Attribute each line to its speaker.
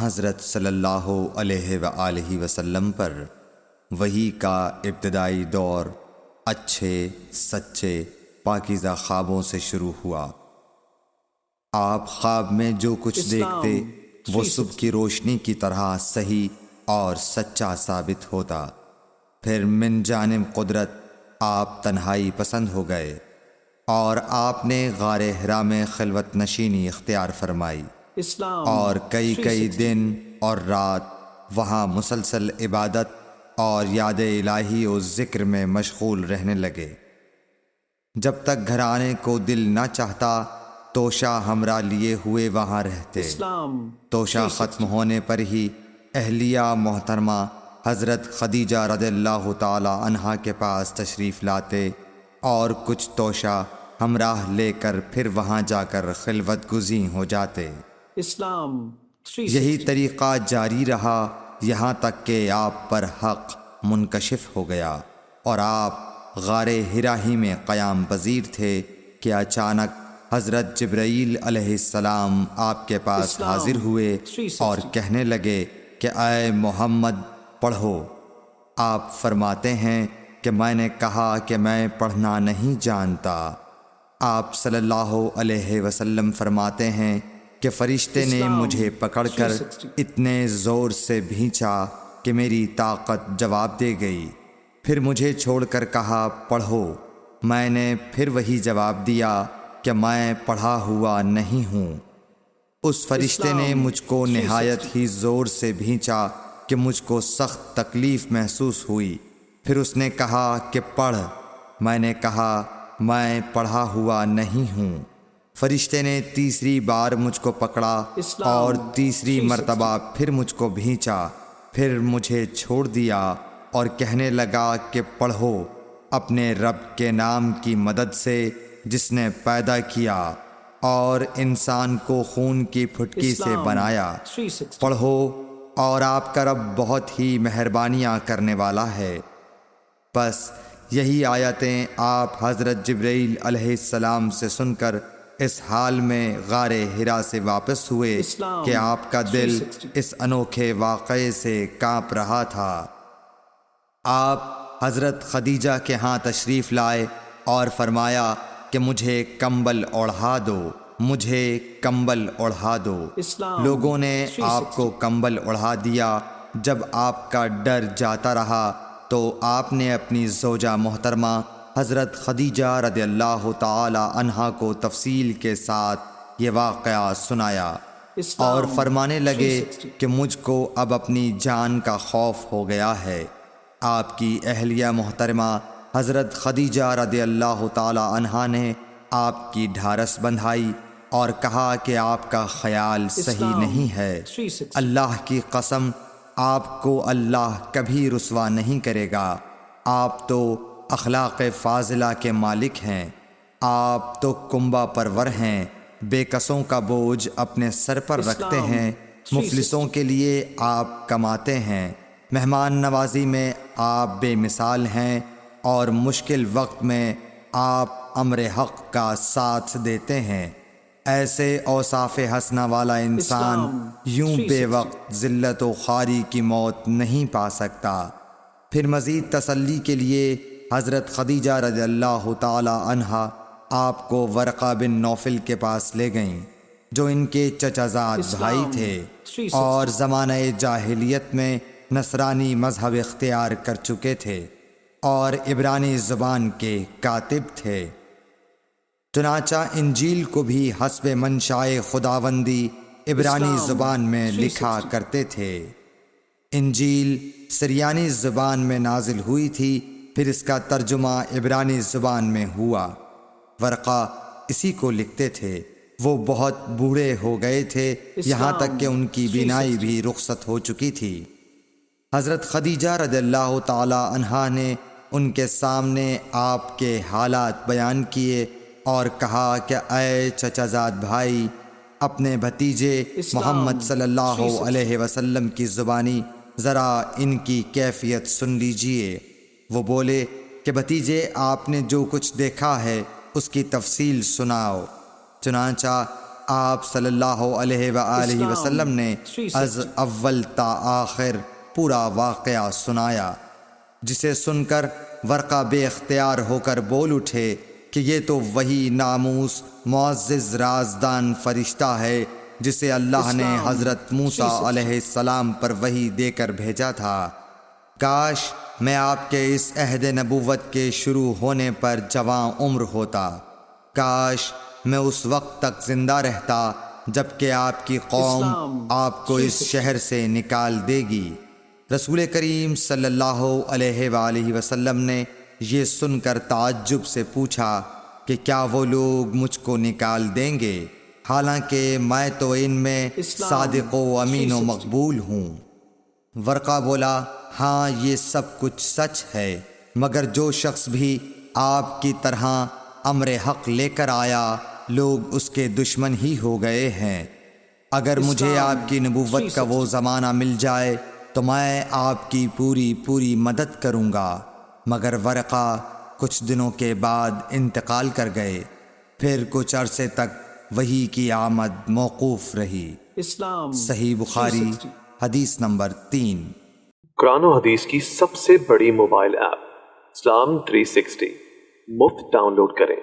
Speaker 1: حضرت صلی اللہ علیہ وآلہ وسلم پر وحی کا ابتدائی دور اچھے سچے پاکیزہ خوابوں سے شروع ہوا۔ آپ خواب میں جو کچھ دیکھتے وہ صبح کی روشنی کی طرح صحیح اور سچا ثابت ہوتا۔ پھر من جانب قدرت آپ تنہائی پسند ہو گئے اور آپ نے غار حرا میں خلوت نشینی اختیار فرمائی اور کئی دن اور رات وہاں مسلسل عبادت اور یاد الہی و ذکر میں مشغول رہنے لگے۔ جب تک گھر آنے کو دل نہ چاہتا توشہ ہمراہ لیے ہوئے وہاں رہتے۔ توشہ ختم ہونے پر ہی اہلیہ محترمہ حضرت خدیجہ رضی اللہ تعالی عنہا کے پاس تشریف لاتے اور کچھ توشہ ہمراہ لے کر پھر وہاں جا کر خلوت گزین ہو جاتے۔ یہی طریقہ جاری رہا یہاں تک کہ آپ پر حق منکشف ہو گیا اور آپ غار حرا ہی میں قیام پذیر تھے کہ اچانک حضرت جبرائیل علیہ السلام آپ کے پاس حاضر ہوئے اور کہنے لگے کہ اے محمد پڑھو۔ آپ فرماتے ہیں کہ میں نے کہا کہ میں پڑھنا نہیں جانتا۔ آپ صلی اللہ علیہ وسلم فرماتے ہیں کہ فرشتے نے مجھے پکڑ کر اتنے زور سے بھینچا کہ میری طاقت جواب دے گئی۔ پھر مجھے چھوڑ کر کہا پڑھو۔ میں نے پھر وہی جواب دیا کہ میں پڑھا ہوا نہیں ہوں۔ اس فرشتے نے مجھ کو نہایت ہی زور سے بھینچا کہ مجھ کو سخت تکلیف محسوس ہوئی۔ پھر اس نے کہا کہ پڑھ۔ میں نے کہا میں پڑھا ہوا نہیں ہوں۔ فرشتے نے تیسری بار مجھ کو پکڑا اور تیسری مرتبہ پھر مجھ کو بھینچا۔ پھر مجھے چھوڑ دیا اور کہنے لگا کہ پڑھو اپنے رب کے نام کی مدد سے جس نے پیدا کیا اور انسان کو خون کی پھٹکی سے بنایا۔ پڑھو اور آپ کا رب بہت ہی مہربانیاں کرنے والا ہے۔ بس یہی آیتیں آپ حضرت جبرائیل علیہ السلام سے سن کر اس حال میں غار حرا سے واپس ہوئے کہ آپ کا دل اس انوکھے واقعے سے کانپ رہا تھا۔ آپ حضرت خدیجہ کے ہاں تشریف لائے اور فرمایا کہ مجھے کمبل اوڑھا دو، مجھے کمبل اوڑھا دو۔ لوگوں نے آپ کو کمبل اوڑھا دیا۔ جب آپ کا ڈر جاتا رہا تو آپ نے اپنی زوجہ محترمہ حضرت خدیجہ رضی اللہ تعالی عنہا کو تفصیل کے ساتھ یہ واقعہ سنایا اور فرمانے لگے کہ مجھ کو اب اپنی جان کا خوف ہو گیا ہے۔ آپ کی اہلیہ محترمہ حضرت خدیجہ رضی اللہ تعالی عنہا نے آپ کی ڈھارس بندھائی اور کہا کہ آپ کا خیال صحیح نہیں ہے۔ اللہ کی قسم آپ کو اللہ کبھی رسوا نہیں کرے گا۔ آپ تو اخلاق فاضلہ کے مالک ہیں۔ آپ تو کنبہ پرور ہیں، بے کسوں کا بوجھ اپنے سر پر رکھتے ہیں، مفلسوں کے لیے آپ کماتے ہیں، مہمان نوازی میں آپ بے مثال ہیں اور مشکل وقت میں آپ امر حق کا ساتھ دیتے ہیں۔ ایسے اوصاف حسنہ والا انسان یوں بے وقت ذلت و خواری کی موت نہیں پا سکتا۔ پھر مزید تسلی کے لیے حضرت خدیجہ رضی اللہ تعالی عنہا آپ کو ورقہ بن نوفل کے پاس لے گئیں جو ان کے چچا زاد بھائی تھے اور زمانہ جاہلیت میں نصرانی مذہب اختیار کر چکے تھے اور عبرانی زبان کے کاتب تھے۔ چنانچہ انجیل کو بھی حسب منشائے خداوندی عبرانی زبان میں لکھا کرتے تھے۔ انجیل سریانی زبان میں نازل ہوئی تھی، پھر اس کا ترجمہ عبرانی زبان میں ہوا۔ ورقہ اسی کو لکھتے تھے۔ وہ بہت بوڑھے ہو گئے تھے، یہاں تک کہ ان کی بینائی بھی رخصت ہو چکی تھی۔ حضرت خدیجہ رضی اللہ تعالی عنہا نے ان کے سامنے آپ کے حالات بیان کیے اور کہا کہ اے چچا زاد بھائی، اپنے بھتیجے محمد صلی اللہ علیہ وسلم کی زبانی ذرا ان کی کیفیت سن لیجئے۔ وہ بولے کہ بھتیجے آپ نے جو کچھ دیکھا ہے اس کی تفصیل سناؤ۔ چنانچہ آپ صلی اللہ علیہ وآلہ وسلم نے از اول تا آخر پورا واقعہ سنایا، جسے سن کر ورقہ بے اختیار ہو کر بول اٹھے کہ یہ تو وہی ناموس معزز رازدان فرشتہ ہے جسے اللہ نے حضرت موسیٰ علیہ السلام پر وحی دے کر بھیجا تھا۔ کاش میں آپ کے اس عہد نبوت کے شروع ہونے پر جواں عمر ہوتا، کاش میں اس وقت تک زندہ رہتا جب کہ آپ کی قوم آپ کو اس شہر سے نکال دے گی۔ رسول کریم صلی اللہ علیہ وآلہ وسلم نے یہ سن کر تعجب سے پوچھا کہ کیا وہ لوگ مجھ کو نکال دیں گے، حالانکہ میں تو ان میں صادق و امین و مقبول ہوں؟ ورقہ بولا، ہاں یہ سب کچھ سچ ہے، مگر جو شخص بھی آپ کی طرح امر حق لے کر آیا لوگ اس کے دشمن ہی ہو گئے ہیں۔ اگر مجھے آپ کی نبوت کا وہ زمانہ مل جائے تو میں آپ کی پوری مدد کروں گا، مگر ورقہ کچھ دنوں کے بعد انتقال کر گئے، پھر کچھ عرصے تک وحی کی آمد موقوف رہی۔ صحیح بخاری حدیث نمبر 3۔
Speaker 2: قرآن و حدیث کی سب سے بڑی موبائل ایپ اسلام 360 مفت ڈاؤن لوڈ کریں۔